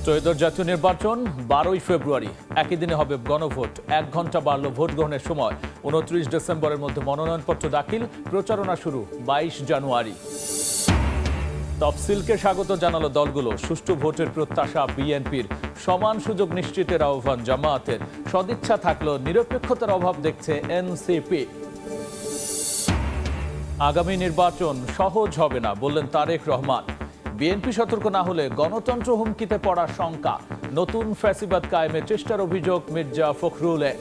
ত্রয়োদশ জাতীয় নির্বাচন 12ই ফেব্রুয়ারি, একই দিনে হবে গণভোট। 1 ঘন্টা বাড়ল ভোট গ্রহণের সময়। 29 ডিসেম্বরের মধ্যে মনোনয়নপত্র দাখিল, প্রচারণা শুরু 22 জানুয়ারি। তফসিলকে স্বাগত জানালো দলগুলো। সুষ্ঠু ভোটের প্রত্যাশা বিএনপির, সমান সুযোগ নিশ্চিতের আহ্বান জামায়াতের। সদিচ্ছা থাকলেও নিরপেক্ষতার অভাব দেখছে এনসিপি। আগামী নির্বাচন সহজ হবে না বললেন তারেক রহমান। বিএনপি সতর্ক না হলে গণতন্ত্র হুমকিতে পড়ার শঙ্কা। নতুন ফ্যাসিবাদ কায়েমের চেষ্টার অভিযোগ মির্জা ফখরুলের।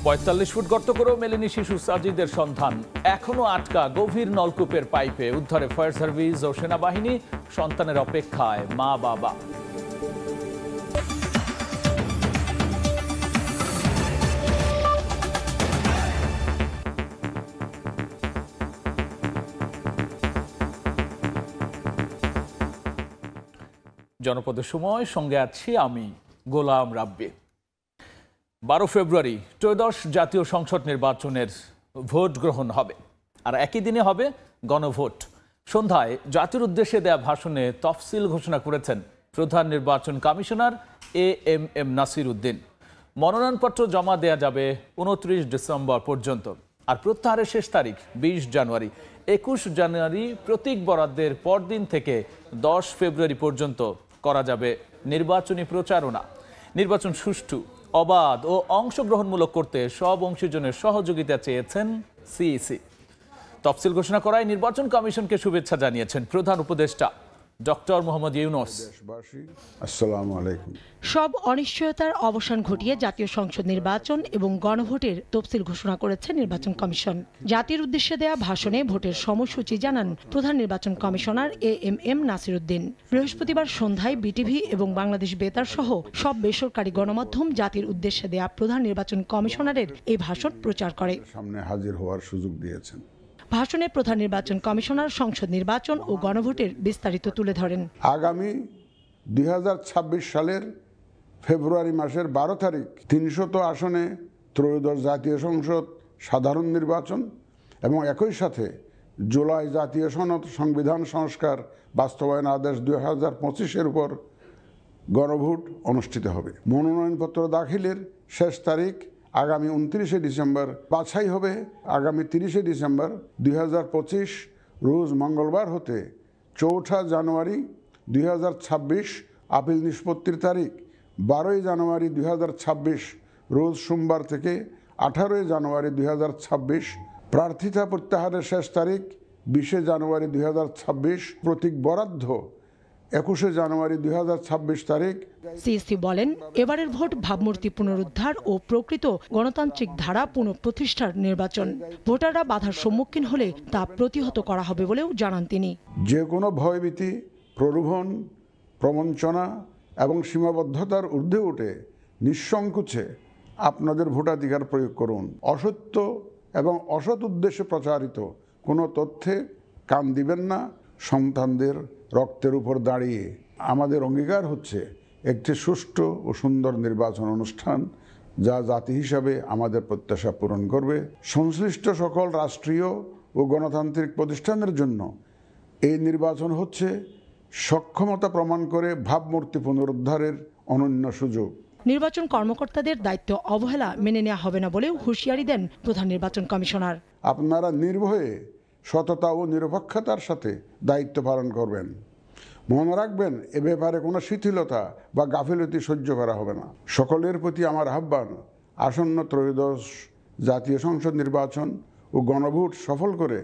45 ফুট গর্ত করেও মেলেনি শিশু সাজিদের সন্ধান। এখনো আটকা গভীর নলকূপের পাইপে। উদ্ধারে ফায়ার সার্ভিস ও সেনাবাহিনী। সন্তানের অপেক্ষায় মা বাবা। জনপদের সময়, সঙ্গে আছি আমি গোলাম রাব্বি। 12 ফেব্রুয়ারি ত্রয়োদশ জাতীয় সংসদ নির্বাচনের ভোট গ্রহণ হবে, আর একই দিনে হবে গণভোট। সন্ধ্যায় জাতির উদ্দেশ্যে দেয়া ভাষণে তফসিল ঘোষণা করেছেন প্রধান নির্বাচন কমিশনার এএমএম নাসির উদ্দিন। মনোনয়নপত্র জমা দেয়া যাবে 29 ডিসেম্বর পর্যন্ত, আর প্রত্যাহারের শেষ তারিখ 20 জানুয়ারি। 21 জানুয়ারি প্রতীক বরাদ্দের পরদিন থেকে 10 ফেব্রুয়ারি পর্যন্ত করা যাবে নির্বাচনী প্রচারণা। নির্বাচন সুষ্ঠু, অবাধ ও অংশগ্রহণমূলক করতে সব অংশীজনের সহযোগিতা চেয়েছেন সিইসি। তফসিল ঘোষণা করায় নির্বাচন কমিশনকে শুভেচ্ছা জানিয়েছেন প্রধান উপদেষ্টা ডক্টর মোহাম্মদ ইউনূস। আসসালামু আলাইকুম। সব অনিশ্চয়তার অবসান ঘটিয়ে জাতীয় সংসদ নির্বাচন এবং গণভোটের তফসিল ঘোষণা করেছে নির্বাচন কমিশন। জাতির উদ্দেশ্যে দেয়া ভাষণে ভোটের সময়সূচি জানান প্রধান নির্বাচন কমিশনার এএমএম নাসির উদ্দিন। বৃহস্পতিবার সন্ধ্যায় বিটিভি এবং বাংলাদেশ বেতার সহ সব বেসরকারি গণমাধ্যম জাতির উদ্দেশ্যে দেয়া প্রধান নির্বাচন কমিশনারের এই ভাষণ প্রচার করে। সামনে হাজির হওয়ার সুযোগ দিয়েছেন। ভাষণে প্রধান নির্বাচন কমিশনার সংসদ নির্বাচন ও গণভোটের বিস্তারিত তুলে ধরেন। আগামী 2026 সালের ফেব্রুয়ারি মাসের 12 তারিখ 300 আসনে ত্রয়োদশ জাতীয় সংসদ সাধারণ নির্বাচন এবং একই সাথে জুলাই জাতীয় সনদ সংবিধান সংস্কার বাস্তবায়ন আদেশ 2025-এর উপর গণভোট অনুষ্ঠিত হবে। মনোনয়নপত্র দাখিলের শেষ তারিখ আগামী 29 ডিসেম্বর। বাছাই হবে আগামী 30 ডিসেম্বর 2025 রোজ মঙ্গলবার হতে 4 জানুয়ারি 2026 আপিল নিষ্পত্তির তারিখ। 12 জানুয়ারি 2026 রোজ সোমবার থেকে 18 জানুয়ারি 2026 প্রার্থিতা প্রত্যাহারের শেষ তারিখ 20 জানুয়ারি 2026। প্রতীক বরাদ্দ 21 জানুয়ারি 2026 তারিখ। সিইসি বলেন, এবারের ভোট ভাবমূর্তি পুনরুদ্ধার ও প্রকৃত গণতান্ত্রিক ধারা পুনঃপ্রতিষ্ঠার নির্বাচন। ভোটাররা বাধার সম্মুখীন হলে তা প্রতিহত করা হবে বলেও জানান তিনি। যে কোনো ভয়ভীতি, প্রলোভন, প্রবঞ্চনা এবং সীমাবদ্ধতার ঊর্ধ্বে উঠে নিঃসংকোচে আপনাদের ভোটাধিকার প্রয়োগ করুন। অসত্য এবং অসৎ উদ্দেশ্যে প্রচারিত কোনো তথ্যে কান দিবেন না। সন্তানদের রক্তের উপর দাঁড়িয়ে আমাদের অঙ্গীকার হচ্ছে একটি সুষ্ঠু ও সুন্দর নির্বাচন অনুষ্ঠান, যা জাতি হিসাবে আমাদের প্রত্যাশা পূরণ করবে। সংশ্লিষ্ট সকল রাষ্ট্রীয় ও গণতান্ত্রিক প্রতিষ্ঠানের জন্য এই নির্বাচন হচ্ছে সক্ষমতা প্রমাণ করে ভাবমূর্তি পুনরুদ্ধারের অনন্য সুযোগ। নির্বাচন কর্মকর্তাদের দায়িত্ব অবহেলা মেনে নেওয়া হবে না বলেও হুঁশিয়ারি দেন প্রধান নির্বাচন কমিশনার। আপনারা নির্ভয়ে সততা ও নিরপেক্ষতার সাথে দায়িত্ব পালন করবেন। মনে রাখবেন, এ ব্যাপারে কোনো শিথিলতা বা গাফিলতি সহ্য করা হবে না। সকলের প্রতি আমার আহ্বান, আসন্ন ত্রয়োদশ জাতীয় সংসদ নির্বাচন ও গণভোট সফল করে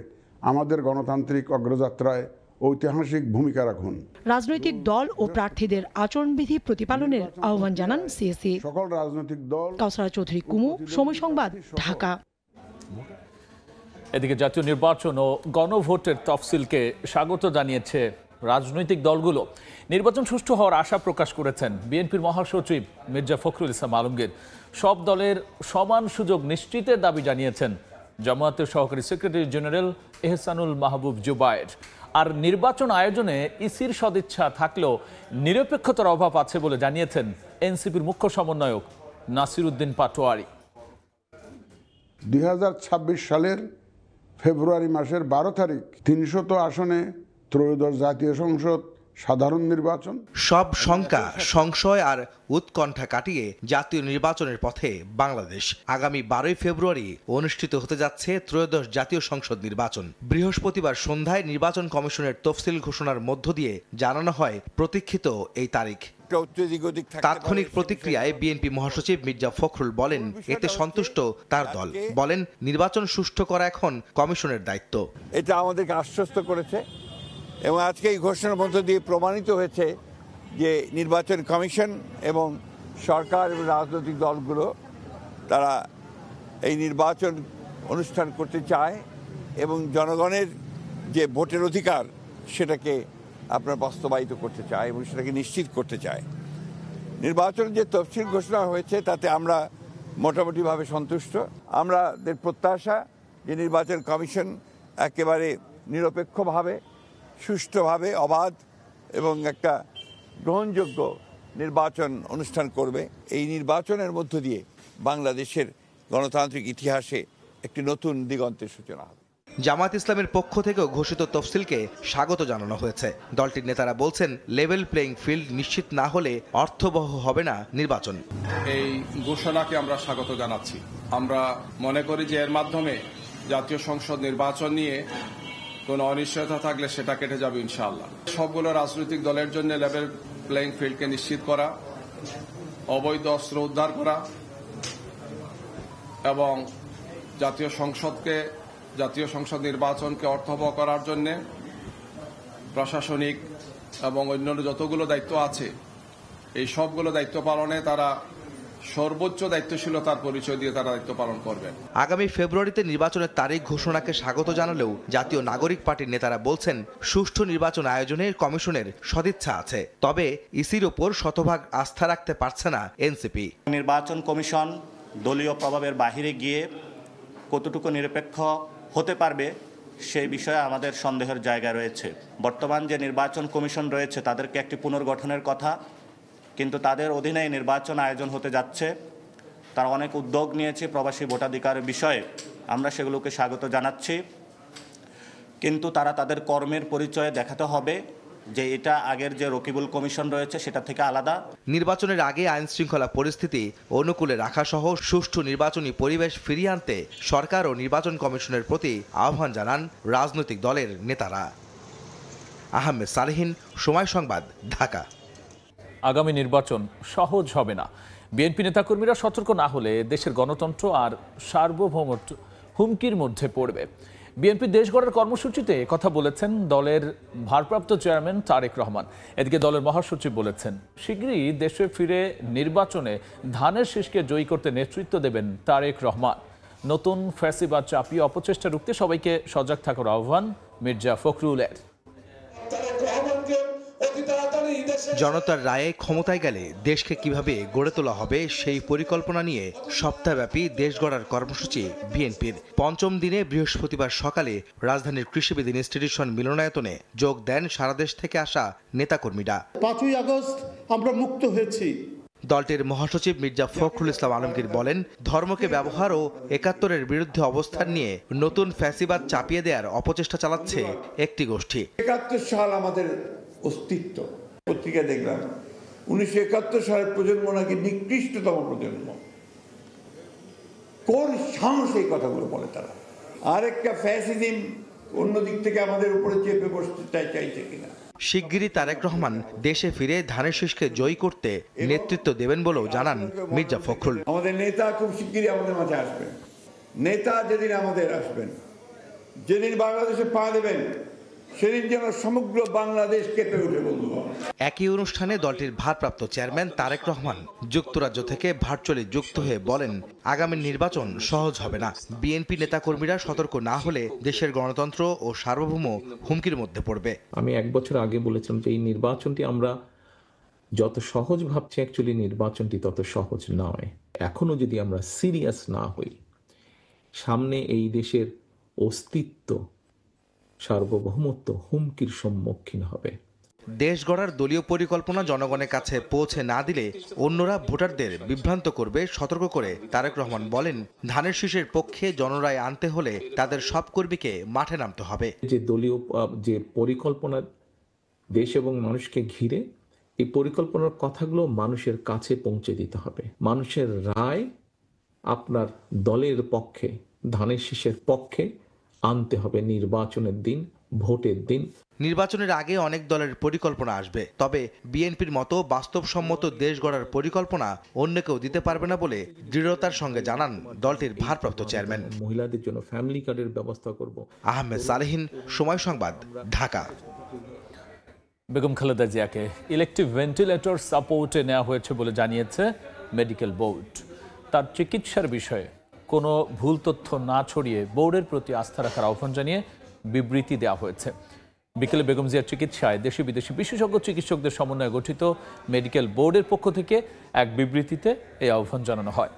আমাদের গণতান্ত্রিক অগ্রযাত্রায় ঐতিহাসিক ভূমিকা রাখুন। রাজনৈতিক দল ও প্রার্থীদের আচরণবিধি প্রতিপালনের আহ্বান জানান সিইসি। সকল রাজনৈতিক দল। কাউসারা চৌধুরী কুমু, সময় সংবাদ, ঢাকা। এদিকে জাতীয় নির্বাচন ও গণভোটের তফসিলকে স্বাগত জানিয়েছে রাজনৈতিক দলগুলো। নির্বাচন সুষ্ঠু হওয়ার আশা প্রকাশ করেছেন বিএনপির মহাসচিব মির্জা ফখরুল ইসলাম আলমগীর। সব দলের সমান সুযোগ নিশ্চিতের দাবি জানিয়েছেন জামায়াতের সহকারী সেক্রেটারি জেনারেল এহসানুল মাহবুব জুবায়ের। আর নির্বাচন আয়োজনে ইসির সদিচ্ছা থাকলেও নিরপেক্ষতার অভাব আছে বলে জানিয়েছেন এনসিপির মুখ্য সমন্বয়ক নাসির উদ্দিন পাটোয়ারি। 2026 সালের ফেব্রুয়ারি মাসের 12 তারিখ 300 আসনে ত্রয়োদশ জাতীয় সংসদ সাধারণ নির্বাচন। সব শঙ্কা, সংশয় আর উৎকণ্ঠা কাটিয়ে জাতীয় নির্বাচনের পথে বাংলাদেশ। আগামী 12ই ফেব্রুয়ারি অনুষ্ঠিত হতে যাচ্ছে ত্রয়োদশ জাতীয় সংসদ নির্বাচন। বৃহস্পতিবার সন্ধ্যায় নির্বাচন কমিশনের তফসিল ঘোষণার মধ্য দিয়ে জানানো হয় প্রতীক্ষিত এই তারিখ। তাৎক্ষণিক প্রতিক্রিয়ায় বিএনপি মহাসচিব মির্জা ফখরুল বলেন, এতে সন্তুষ্ট তার দল। বলেন, নির্বাচন সুষ্ঠু করা এখন কমিশনের দায়িত্ব। এটা আমাদেরকে আশ্বস্ত করেছে এবং আজকে এই ঘোষণার মধ্য দিয়ে প্রমাণিত হয়েছে যে নির্বাচন কমিশন এবং সরকার এবং রাজনৈতিক দলগুলো তারা এই নির্বাচন অনুষ্ঠান করতে চায় এবং জনগণের যে ভোটের অধিকার সেটাকে আপনার বাস্তবায়িত করতে চায় এবং সেটাকে নিশ্চিত করতে চায়। নির্বাচনের যে তফসিল ঘোষণা হয়েছে তাতে আমরা মোটামুটিভাবে সন্তুষ্ট। আমাদের প্রত্যাশা যে নির্বাচন কমিশন একেবারে নিরপেক্ষভাবে, সুষ্ঠুভাবে, অবাধ এবং একটা গ্রহণযোগ্য নির্বাচন অনুষ্ঠান করবে। এই নির্বাচনের মধ্য দিয়ে বাংলাদেশের গণতান্ত্রিক ইতিহাসে একটি নতুন দিগন্তের সূচনা হবে। জামায়াত ইসলামের পক্ষ থেকেও ঘোষিত তফসিলকে স্বাগত জানানো হয়েছে। দলটির নেতারা বলছেন, লেভেল প্লেইং ফিল্ড নিশ্চিত না হলে অর্থবহ হবে না নির্বাচন। এই ঘোষণাকে আমরা স্বাগত জানাচ্ছি। আমরা মনে করি যে এর মাধ্যমে জাতীয় সংসদ নির্বাচন নিয়ে কোনো অনিশ্চয়তা থাকলে সেটা কেটে যাবে ইনশাআল্লাহ। সবগুলো রাজনৈতিক দলের জন্য লেভেল প্লেইং ফিল্ডকে নিশ্চিত করা, অবৈধ অস্ত্র উদ্ধার করা এবং জাতীয় সংসদ নির্বাচনকে অর্থবহ করার জন্য প্রশাসনিক এবং অন্যান্য যতগুলো দায়িত্ব আছে এই সবগুলো দায়িত্ব পালনে তারা সর্বোচ্চ দায়িত্বশীলতার পরিচয় দিয়ে তারা দায়িত্ব পালন করবেন। আগামী ফেব্রুয়ারিতে নির্বাচনের তারিখ ঘোষণাকে স্বাগত জানালেও জাতীয় নাগরিক পার্টির নেতারা বলছেন, সুষ্ঠু নির্বাচন আয়োজনে কমিশনের সদিচ্ছা আছে, তবে ইসির ওপর শতভাগ আস্থা রাখতে পারছে না এনসিপি। নির্বাচন কমিশন দলীয় প্রভাবের বাহিরে গিয়ে কতটুকু নিরপেক্ষ হতে পারবে সেই বিষয়ে আমাদের সন্দেহের জায়গা রয়েছে। বর্তমান যে নির্বাচন কমিশন রয়েছে তাদেরকে একটি পুনর্গঠনের কথা, কিন্তু তাদের অধীনে নির্বাচন আয়োজন হতে যাচ্ছে। তারা অনেক উদ্যোগ নিয়েছে প্রবাসী ভোটাধিকারের বিষয়ে, আমরা সেগুলোকে স্বাগত জানাচ্ছি, কিন্তু তারা তাদের কর্মের পরিচয় দেখাতে হবে যে এটা আগের যে রকিবুল কমিশন রয়েছে সেটা থেকে আলাদা। নির্বাচনের আগে আইন শৃঙ্খলা পরিস্থিতি অনুকূলে রাখা সহ সুষ্ঠু নির্বাচনী পরিবেশ ফিরিয়ে আনতে সরকার ও নির্বাচন কমিশনের প্রতি আহ্বান জানান রাজনৈতিক দলের নেতারা। আহমেদ সালেহীন, সময় সংবাদ, ঢাকা। আগামী নির্বাচন সহজ হবে না। বিএনপি নেতাকর্মীরা সতর্ক না হলে দেশের গণতন্ত্র আর সার্বভৌমত্ব হুমকির মধ্যে পড়বে। বিএনপি দেশ গড়ার কর্মসূচিতে কথা বলেছেন দলের ভারপ্রাপ্ত চেয়ারম্যান তারেক রহমান। এদিকে দলের মহাসচিব বলেছেন, শিগগিরই দেশে ফিরে নির্বাচনে ধানের শীষকে জয়ী করতে নেতৃত্ব দেবেন তারেক রহমান। নতুন ফ্যাসিবাদ চাপিয়ে অপচেষ্টা রুখতে সবাইকে সজাগ থাকার আহ্বান মির্জা ফখরুলের। জনতার রায়ে ক্ষমতায় গেলে দেশকে কিভাবে গড়ে তোলা হবে সেই পরিকল্পনা নিয়ে সপ্তাহব্যাপী দেশ গড়ার কর্মসূচি বিএনপির। পঞ্চম দিনে বৃহস্পতিবার সকালে রাজধানীর কৃষিবিদ ইনস্টিটিউশন মিলনায়তনে যোগ দেন সারা দেশ থেকে আসা নেতাকর্মীরা। 5ই আগস্ট আমরা মুক্ত হয়েছি। দলটির মহাসচিব মির্জা ফখরুল ইসলাম আলমগীর বলেন, ধর্মকে ব্যবহার ও ৭১-এর বিরুদ্ধে অবস্থান নিয়ে নতুন ফ্যাসিবাদ চাপিয়ে দেওয়ার অপচেষ্টা চালাচ্ছে একটি গোষ্ঠী। ৭১ সাল আমাদের অস্তিত্ব। পত্রিকা দেখলাম 1971 সালের প্রজন্ম নাকি নিকৃষ্টতম প্রজন্ম। কোন সাহস এই কথাগুলো বলে তারা? আরেকটা ফ্যাসিজম অন্য দিক থেকে আমাদের উপরে চেপে বসতে চাইছে কিনা? শিগগিরই তারেক রহমান দেশে ফিরে ধানের শীষকে জয়ী করতে নেতৃত্ব দেবেন বলেও জানান মির্জা ফখরুল। আমাদের নেতা খুব শিগগিরই আমাদের মাঝে আসবেন। নেতা যেদিন আমাদের আসবেন, যেদিন বাংলাদেশে পা দেবেন, সেদিন যেন সমগ্র বাংলাদেশ কেঁপে উঠে। বন্ধু, একই অনুষ্ঠানে দলটির ভারপ্রাপ্ত চেয়ারম্যান তারেক রহমান যুক্তরাজ্য থেকে ভার্চুয়ালি যুক্ত হয়ে বলেন, আগামী নির্বাচন সহজ হবে না। বিএনপি নেতাকর্মীরা সতর্ক না হলে দেশের গণতন্ত্র ও সার্বভৌম হুমকির মধ্যে পড়বে। আমি 1 বছর আগে বলেছিলাম যে এই নির্বাচনটি আমরা যত সহজ ভাবছি, অ্যাকচুয়ালি নির্বাচনটি তত সহজ নয়। এখনো যদি আমরা সিরিয়াস না হই, সামনে এই দেশের অস্তিত্ব, সার্বভৌমত্ব হুমকির সম্মুখীন হবে। দেশ গড়ার দলীয় পরিকল্পনা জনগণের কাছে পৌঁছে না দিলে অন্যরা ভোটারদের বিভ্রান্ত করবে সতর্ক করে তারেক রহমান বলেন, ধানের শীষের পক্ষে জনরায় আনতে হলে তাদের সব কর্মীকে মাঠে নামতে হবে। যে দলীয় যে পরিকল্পনা দেশ এবং মানুষকে ঘিরে, এই পরিকল্পনার কথাগুলো মানুষের কাছে পৌঁছে দিতে হবে। মানুষের রায় আপনার দলের পক্ষে, ধানের শীষের পক্ষে আনতে হবে নির্বাচনের দিন, ভোটের দিন। নির্বাচনের আগে অনেক দলের পরিকল্পনা আসবে, তবে বিএনপির মতো বাস্তবসম্মত দেশ গড়ার পরিকল্পনা অন্য কেউ দিতে পারবে না বলে দৃঢ়তার সঙ্গে জানান দলটির ভারপ্রাপ্ত চেয়ারম্যান। মহিলাদের জন্য ফ্যামিলি কার্ডের ব্যবস্থা করব। আহমেদ সালেহীন, সময় সংবাদ, ঢাকা। বেগম খালেদা জিয়াকে ইলেকটিভ ভেন্টিলেটর সাপোর্টে নেওয়া হয়েছে বলে জানিয়েছে মেডিকেল বোর্ড। তার চিকিৎসার বিষয়ে কোনো ভুল তথ্য না ছড়িয়ে বোর্ডের প্রতি আস্থা রাখার আহ্বান জানিয়ে বিবৃতি দেওয়া হয়েছে। বিকেলে বেগম জিয়ার চিকিৎসায় দেশি বিদেশি বিশেষজ্ঞ চিকিৎসকদের সমন্বয়ে গঠিত মেডিকেল বোর্ডের পক্ষ থেকে এক বিবৃতিতে এই আহ্বান জানানো হয়।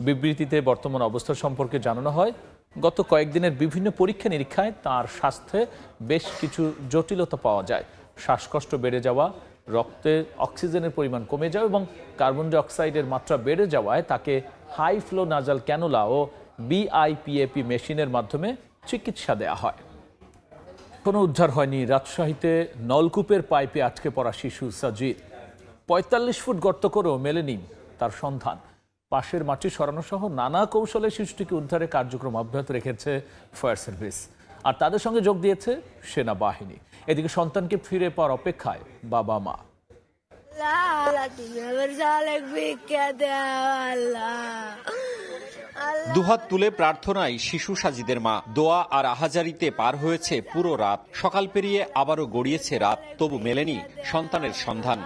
বিবৃতিতে বর্তমান অবস্থা সম্পর্কে জানানো হয়, গত কয়েকদিনের বিভিন্ন পরীক্ষা নিরীক্ষায় তার স্বাস্থ্যে বেশ কিছু জটিলতা পাওয়া যায়। শ্বাসকষ্ট বেড়ে যাওয়া, রক্তে অক্সিজেনের পরিমাণ কমে যাওয়া এবং কার্বন ডাই অক্সাইডের মাত্রা বেড়ে যাওয়ায় তাকে হাই ফ্লো নাজাল ক্যানুলা ও বিআইপিএপি মেশিনের মাধ্যমে চিকিৎসা দেওয়া হয়। কোনো উদ্ধার হয়নি রাজশাহীতে নলকূপের পাইপে আটকে পড়া শিশু সাজিদ। ৪৫ ফুট গর্ত করেও মেলেনি তার সন্ধান। পাশের মাটি সরানো সহ নানা কৌশলে শিশুটিকে উদ্ধারে কার্যক্রম অব্যাহত রেখেছে ফায়ার সার্ভিস, আর তাদের সঙ্গে যোগ দিয়েছে সেনাবাহিনী। এদিকে সন্তানকে ফিরে পাওয়ার অপেক্ষায় বাবা মা। দুহাত তুলে প্রার্থনায় শিশু সাজিদের মা। দোয়া আর আহাজারিতে পার হয়েছে পুরো রাত। সকাল পেরিয়ে আবারও গড়িয়েছে রাত, তবু মেলেনি সন্তানের সন্ধান।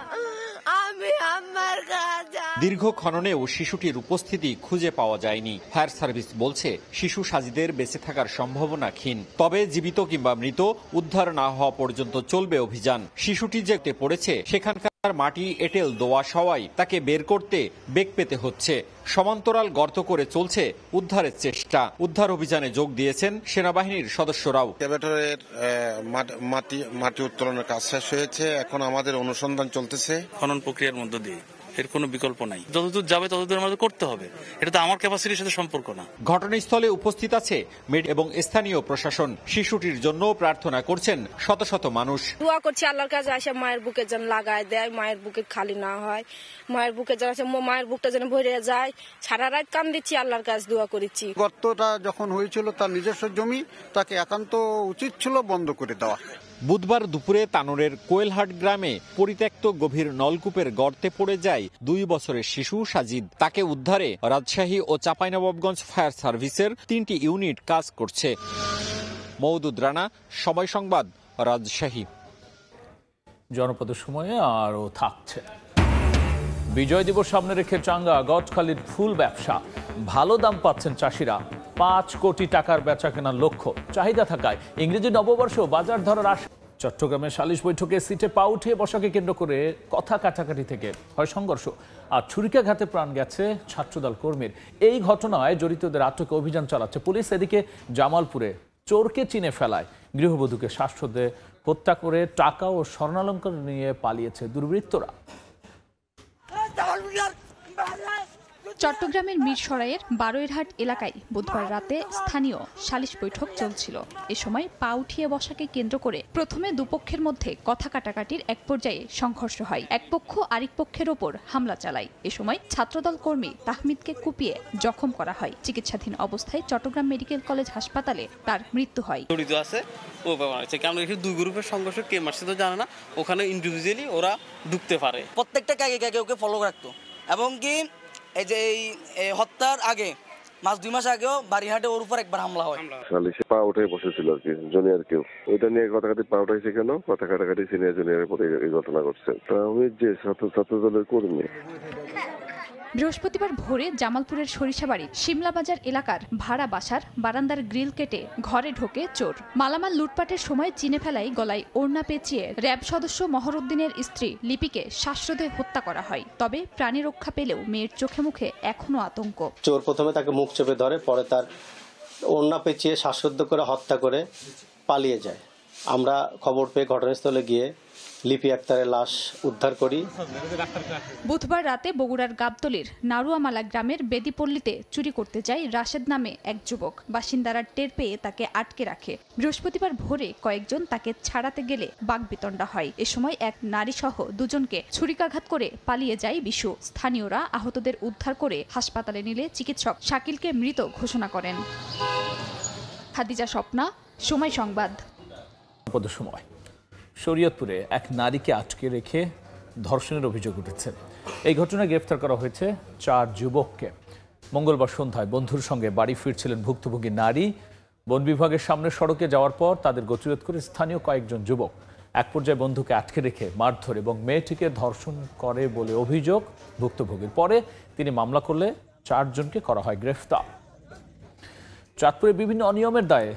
দীর্ঘ খননেও শিশুটির উপস্থিতি খুঁজে পাওয়া যায়নি। ফায়ার সার্ভিস বলছে শিশু সাজিদের বেঁচে থাকার সম্ভাবনা ক্ষীণ। তবে জীবিত কিংবা মৃত উদ্ধার না হওয়া পর্যন্ত চলবে অভিযান। শিশুটি যেতে পড়েছে সেখানকার মাটি এঁটেল দোআঁশ হওয়ায় তাকে বের করতে বেগ পেতে হচ্ছে। সমান্তরাল গর্ত করে চলছে উদ্ধারের চেষ্টা। উদ্ধার অভিযানে যোগ দিয়েছেন সেনাবাহিনীর সদস্যরাও। ক্যাভেটরের মাটি উত্তোলনের কাজ শেষ হয়েছে, এখন আমাদের অনুসন্ধান চলতেছে। খনন প্রক্রিয়ার মধ্য দিয়ে এর কোনো বিকল্প নাই। যতদূর যাবে ততদূর আমাদের করতে হবে, এটা তো আমার ক্যাপাসিটির সাথে সম্পর্ক না। ঘটনাস্থলে উপস্থিত আছে মেড এবং স্থানীয় প্রশাসন। শিশুটির জন্য প্রার্থনা করছেন শত শত মানুষ। দোয়া করছি আল্লাহর কাছে আসে মায়ের বুকে যেন লাগায় দেয়, মায়ের বুকে খালি না হয়, মায়ের বুকে যেন আসে, মায়ের বুকটা যেন ভরে যায়। সারা রাত কান দিচ্ছি, আল্লাহর কাছে দোয়া করেছি। গর্তটা যখন হয়েছিল তার নিজস্ব জমি, তাকে একান্ত উচিত ছিল বন্ধ করে দেওয়া। বুধবার দুপুরে তানোরের কোয়েলহাট গ্রামে পরিত্যক্ত গভীর নলকূপের গর্তে পড়ে যায় 2 বছরের শিশু সাজিদ। তাকে উদ্ধারে রাজশাহী ও চাঁপাইনবাবগঞ্জ ফায়ার সার্ভিসের 3টি ইউনিট কাজ করছে। মওদুদ রানা, সময় সংবাদ, রাজশাহী। জনপদের সময়ে আরও থাকছে। বিজয় দিবস সামনে রেখে চাঙ্গা গদখালির ফুল ব্যবসা। ভালো দাম পাচ্ছেন চাষিরা। 5 কোটি টাকার বেচা কেনার লক্ষ্য। চাহিদা থাকায় ইংরেজি নববর্ষ বাজার ধরার আশা। চট্টগ্রামের সালিশ বৈঠকে সিটে পা উঠিয়ে বসাকে কেন্দ্র করে কথা কাটাকাটি থেকে হয় সংঘর্ষ, আর ছুরিকাঘাতে প্রাণ গেছে ছাত্রদল কর্মীর। এই ঘটনায় জড়িতদের আটকে অভিযান চালাচ্ছে পুলিশ। এদিকে জামালপুরে চোরকে চিনে ফেলায় গৃহবধূকে শ্বাসরোধে হত্যা করে টাকা ও স্বর্ণালঙ্কার নিয়ে পালিয়েছে দুর্বৃত্তরা। চট্টগ্রামের মিরসরাইয়ের বারোইরহাট এলাকায় বুধবার রাতে স্থানীয় সালিশ বৈঠক চলছিল। এ সময় পা উঠিয়ে বসাকে কেন্দ্র করে প্রথমে দুপক্ষের মধ্যে কথা কাটাকাটির এক পর্যায়ে সংঘর্ষ হয়। এক পক্ষ আরেক পক্ষের ওপর হামলা চালায়। এ সময় ছাত্রদল কর্মী তাহমিদকে কুপিয়ে জখম করা হয়। চিকিৎসাধীন অবস্থায় চট্টগ্রাম মেডিকেল কলেজ হাসপাতালে তার মৃত্যু হয়। জড়িত আছে ও ব্যাপার আছে, কারণ এখানে 2 গ্রুপের সংঘর্ষ কে মারছে তো জানে না, ওখানে ইন্ডিভিজুয়ালি ওরা ঢুকতে পারে। প্রত্যেকটা কাকে ওকে ফলো রাখতো, এবং কি এই যে এই হত্যার আগে 2 মাস আগেও বাড়িহাটে ওর উপর একবার হামলা হয়। সালিশে পা উঠে বসেছিল আর কি, জুনিয়র কেউ ওইটা নিয়ে কথা পা উঠাইছে কেন, কথা কাটাকাটি সিনিয়র জুনিয়রের পরে এই ঘটনা ঘটছে। তা আমি যে ছাত্রদলের কর্মী। বৃহস্পতিবার ভোরে জামালপুরের সরিষাবাড়ি শিমলাবাজার এলাকার ভাড়া বাসার বারান্দার গ্রিল কেটে ঘরে ঢোকে চোর। মালামাল লুটপাটের সময় চিনে ফেলায় গলায় ওড়না পেঁচিয়ে র‍্যাব সদস্য মহরউদ্দিনের স্ত্রী লিপিকে শ্বাসরোধে হত্যা করা হয়। তবে প্রাণী রক্ষা পেলেও মেয়ের চোখে মুখে এখনো আতঙ্ক। চোর প্রথমে তাকে মুখ চেপে ধরে, পরে তার ওড়না পেঁচিয়ে শ্বাসরোধ করে হত্যা করে পালিয়ে যায়। আমরা খবর পেয়ে ঘটনাস্থলে গিয়ে লিপি আক্তারের লাশ উদ্ধার করি। বুধবার রাতে বগুড়ার গাবতলীর নারুয়ামালা গ্রামের বেদিপল্লীতে চুরি করতে যায় রাশেদ নামে এক যুবক। বাসিন্দারা টের পেয়ে তাকে আটকে রাখে। বৃহস্পতিবার ভোরে কয়েকজন তাকে ছাড়াতে গেলে বাকবিতণ্ডা হয়। এ সময় এক নারী সহ দুজনকে ছুরিকাঘাত করে পালিয়ে যায় বিশু। স্থানীয়রা আহতদের উদ্ধার করে হাসপাতালে নিলে চিকিৎসক শাকিলকে মৃত ঘোষণা করেন। খাদিজা স্বপ্না, সময় সংবাদ। সময় শরীয়তপুরে এক নারীকে আটকে রেখে ধর্ষণের অভিযোগ উঠেছে। এই ঘটনায় গ্রেফতার করা হয়েছে 4 যুবককে। মঙ্গলবার সন্ধ্যায় বন্ধুর সঙ্গে বাড়ি ফিরছিলেন ভুক্তভোগী নারী। বন বিভাগের সামনে সড়কে যাওয়ার পর তাদের গতিরোধ করে স্থানীয় কয়েকজন যুবক এক পর্যায়ে বন্ধুকে আটকে রেখে মারধর এবং মেয়েটিকে ধর্ষণ করে বলে অভিযোগ ভুক্তভোগীর। পরে তিনি মামলা করলে 4 জনকে করা হয় গ্রেফতার। চাঁদপুরে বিভিন্ন অনিয়মের দায়ে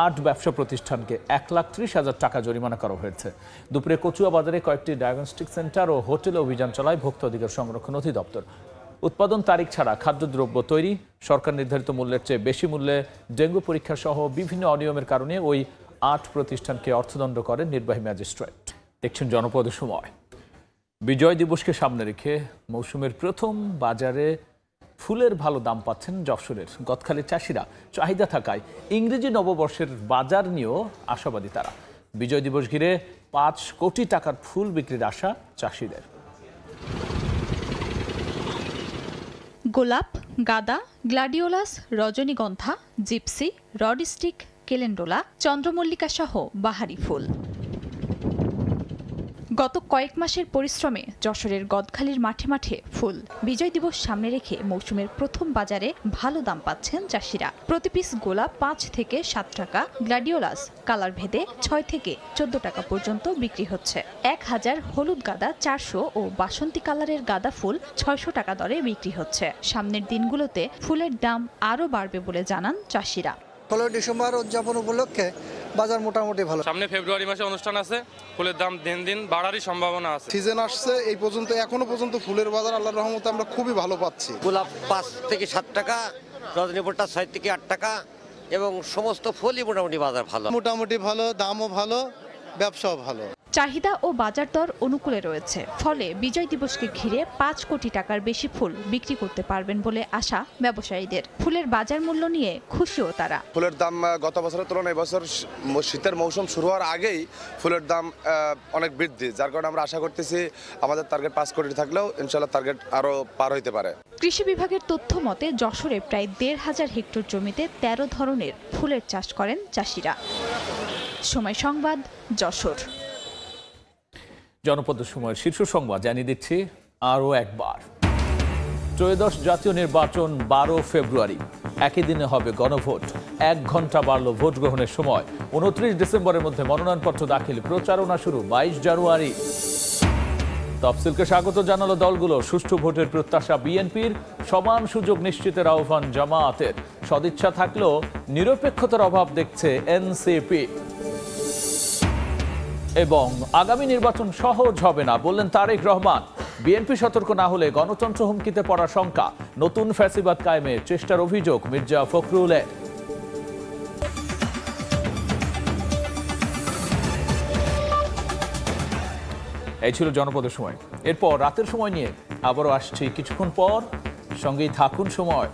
8 ব্যবসা প্রতিষ্ঠানকে 1,30,000 টাকা জরিমানা করা হয়েছে। দুপুরে কচুয়া বাজারে কয়েকটি ডায়াগনস্টিক সেন্টার ও হোটেলে অভিযান চালায় ভোক্তা অধিকার সংরক্ষণ অধিদপ্তর। উৎপাদন তারিখ ছাড়া খাদ্যদ্রব্য তৈরি, সরকার নির্ধারিত মূল্যের চেয়ে বেশি মূল্যে ডেঙ্গু পরীক্ষা সহ বিভিন্ন অনিয়মের কারণে ওই 8 প্রতিষ্ঠানকে অর্থদণ্ড করেন নির্বাহী ম্যাজিস্ট্রেট। দেখছেন জনপদ সময়। বিজয় দিবসকে সামনে রেখে মৌসুমের প্রথম বাজারে ফুলের ভালো দাম পাচ্ছেন যশোরের গদখালির চাষিরা। চাহিদা থাকায় ইংরেজি নববর্ষের বাজার নিয়েও আশাবাদী তারা। বিজয় দিবস ঘিরে 5 কোটি টাকার ফুল বিক্রির আশা চাষিদের। গোলাপ, গাঁদা, গ্লাডিওলাস, রজনীগন্ধা, জিপসি, রড স্টিক, কেলেন্ডোলা, চন্দ্রমল্লিকা সহ বাহারি ফুল। গত কয়েক মাসের পরিশ্রমে যশোরের গদখালির মাঠে মাঠে ফুল। বিজয় দিবস সামনে রেখে মৌসুমের প্রথম বাজারে ভালো দাম পাচ্ছেন চাষিরা। প্রতি পিস গোলাপ 5 থেকে 7 টাকা, গ্লাডিওলাস কালার ভেদে 6 থেকে 14 টাকা পর্যন্ত বিক্রি হচ্ছে। 1000 হলুদ গাঁদা 400 ও বাসন্তী কালারের গাঁদা ফুল 600 টাকা দরে বিক্রি হচ্ছে। সামনের দিনগুলোতে ফুলের দাম আরও বাড়বে বলে জানান চাষিরা। 16 ডিসেম্বর উদযাপন উপলক্ষে বাজার মোটামুটি ভালো। সামনে ফেব্রুয়ারি মাসে অনুষ্ঠান আছে, ফুলের দাম দিন দিন বাড়ারই সম্ভাবনা আছে। সিজন আসছে, এই পর্যন্ত এখনো পর্যন্ত ফুলের বাজার আল্লাহর রহমতে আমরা খুবই ভালো পাচ্ছি। গোলাপ 5 থেকে 7 টাকা, রজনীগন্ধা 6 থেকে 8 টাকা এবং সমস্ত ফুলই মোটামুটি বাজার ভালো। মোটামুটি ভালো, দামও ভালো, ব্যবসাও ভালো। চাহিদা ও বাজার দর অনুকূলে রয়েছে, ফলে বিজয় দিবসকে ঘিরে 5 কোটি টাকার বেশি ফুল বিক্রি করতে পারবেন বলে আশা ব্যবসায়ীদের। ফুলের বাজার মূল্য নিয়ে খুশিও তারা। ফুলের দাম গত বছরের তুলনায় এবছর শীতের মৌসুম শুরু হওয়ার আগেই ফুলের দাম অনেক বৃদ্ধি, যার কারণে আমরা আশা করতেছি আমাদের টার্গেট 5 কোটি থাকলেও ইনশাআল্লাহ টার্গেট আরো পার হইতে পারে। কৃষি বিভাগের তথ্য মতে যশোরে প্রায় 1,500 হেক্টর জমিতে 13 ধরনের ফুলের চাষ করেন চাষিরা। সময় সংবাদ, যশোর। জনপদ সময়ের শীর্ষ সংবাদ জানিয়ে দিচ্ছি আরও একবার। ত্রয়োদশ জাতীয় নির্বাচন 12 ফেব্রুয়ারি, একই দিনে হবে গণভোট। 1 ঘন্টা বাড়ল ভোট গ্রহণের সময়। 29 ডিসেম্বরের মধ্যে মনোনয়নপত্র দাখিল, প্রচারণা শুরু 22 জানুয়ারি। তফসিলকে স্বাগত জানালো দলগুলো। সুষ্ঠু ভোটের প্রত্যাশা বিএনপির, সমান সুযোগ নিশ্চিতের আহ্বান জামায়াতের। সদিচ্ছা থাকলেও নিরপেক্ষতার অভাব দেখছে এনসিপি। এবং আগামী নির্বাচন সহজ হবে না বললেন তারেক রহমান। বিএনপি সতর্ক না হলে গণতন্ত্র হুমকিতে পড়ার শঙ্কা। নতুন ফ্যাসিবাদ কায়েমে চেষ্টার অভিযোগ মির্জা ফখরুলের। এই ছিল জনপদের সময়। এরপর রাতের সময় নিয়ে আবারও আসছি কিছুক্ষণ পর। সঙ্গেই থাকুন সময়।